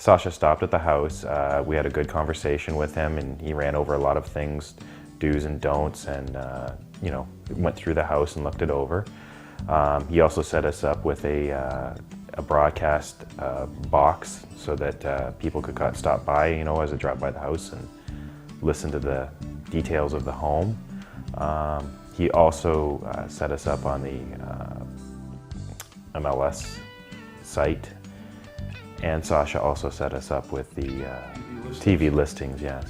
Sasha stopped at the house. We had a good conversation with him, and he ran over a lot of things, do's and don'ts, and went through the house and looked it over. He also set us up with a broadcast box so that people could stop by, as they drive by the house and listen to the details of the home. He also set us up on the MLS site, and Sasha also set us up with the TV listings, yes.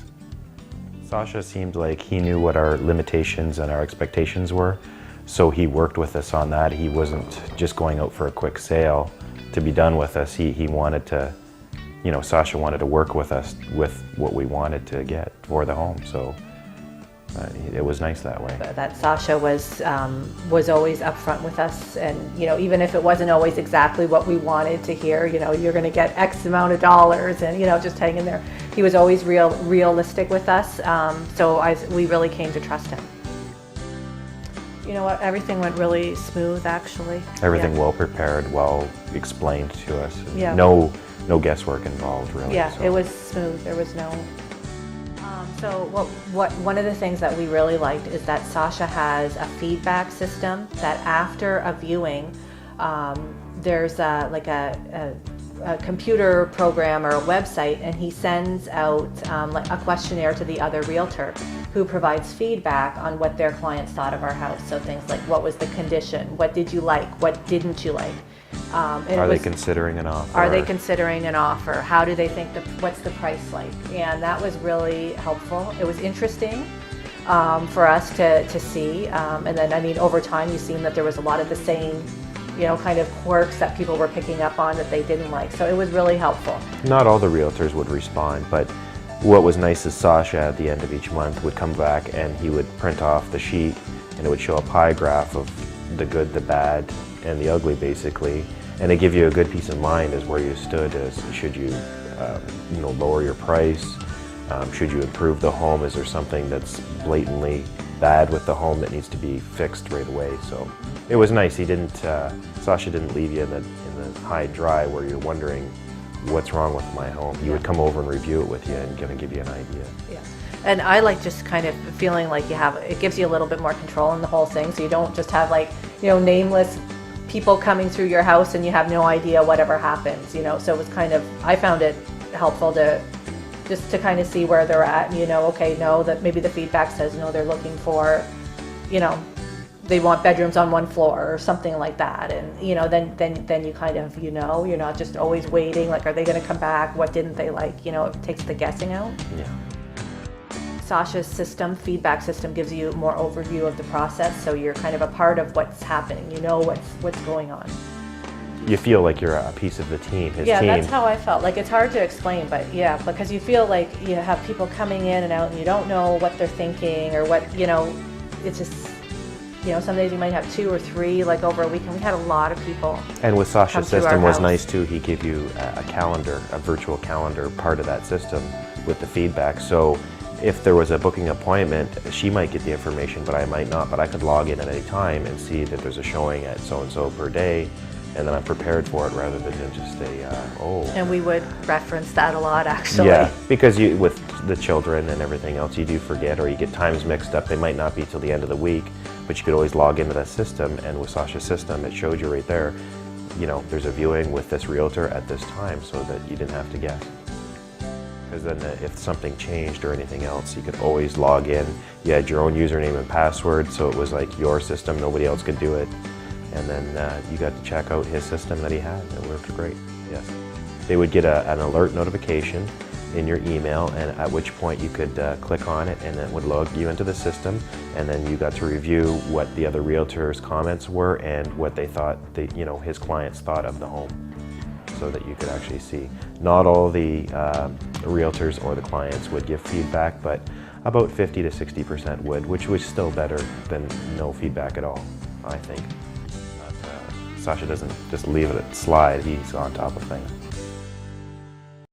Sasha seemed like he knew what our limitations and our expectations were, so he worked with us on that. He wasn't just going out for a quick sale to be done with us. He wanted to, Sasha wanted to work with us with what we wanted to get for the home, so it was nice that way. That Sasha was always upfront with us, and even if it wasn't always exactly what we wanted to hear, you're going to get X amount of dollars, and just hang in there. He was always realistic with us, so we really came to trust him. You know what? Everything went really smooth, actually. Everything well prepared, well explained to us. Yeah. No guesswork involved, really. Yeah, so. It was smooth. There was no. So one of the things that we really liked is that Sasha has a feedback system that after a viewing, there's a computer program or a website, and he sends out like a questionnaire to the other realtor who provides feedback on what their clients thought of our house. So things like, what was the condition? What did you like? What didn't you like? Are they considering an offer? Are they considering an offer? How do they think, what's the price like? And that was really helpful. It was interesting for us to see. And then, over time, you've seen that there was a lot of the same, kind of quirks that people were picking up on that they didn't like. So it was really helpful. Not all the realtors would respond, but what was nice is Sasha at the end of each month would come back and he would print off the sheet, and it would show a pie graph of the good, the bad, and the ugly, basically. And it give you a good peace of mind as where you stood, as should you, lower your price, should you improve the home, is there something that's blatantly bad with the home that needs to be fixed right away. So it was nice. Sasha didn't leave you in the high and dry where you're wondering what's wrong with my home. He would come over and review it with you and give you an idea. Yeah. And I like just kind of feeling like it gives you a little bit more control in the whole thing, so you don't just have nameless people coming through your house and you have no idea whatever happens, so it was I found it helpful to kind of see where they're at, and that maybe the feedback says, they're looking for, they want bedrooms on one floor or something like that, and then you kind of, you're not just always waiting, like, are they going to come back, what didn't they like, it takes the guessing out. Yeah. Sasha's feedback system gives you more overview of the process, so you're kind of a part of what's happening, what's going on. You feel like you're a piece of the team, his team. Yeah, that's how I felt. Like, it's hard to explain, but yeah, because you feel like you have people coming in and out and you don't know what they're thinking or what, it's just, some days you might have 2 or 3, like over a weekend. We had a lot of people. And with Sasha's system was nice too. He gave you a calendar, a virtual calendar, part of that system with the feedback. So if there was a booking appointment, she might get the information, but I might not. But I could log in at any time and see that there's a showing at so-and-so per day, and then I'm prepared for it rather than just And we would reference that a lot, actually. Yeah, because with the children and everything else, you do forget, or you get times mixed up. They might not be till the end of the week, but you could always log into that system, and with Sasha's system, it showed you right there, there's a viewing with this realtor at this time, so that you didn't have to guess. Because then if something changed or anything else, you could always log in. You had your own username and password, so it was like your system, nobody else could do it. And then you got to check out his system that he had. It worked great, yes. They would get an alert notification in your email, and at which point you could click on it, and it would log you into the system, and then you got to review what the other realtors' comments were and what they thought, his clients thought of the home, so that you could actually see. Not all the realtors or the clients would give feedback, but about 50 to 60% would, which was still better than no feedback at all, I think. But, Sasha doesn't just leave it slide, he's on top of things.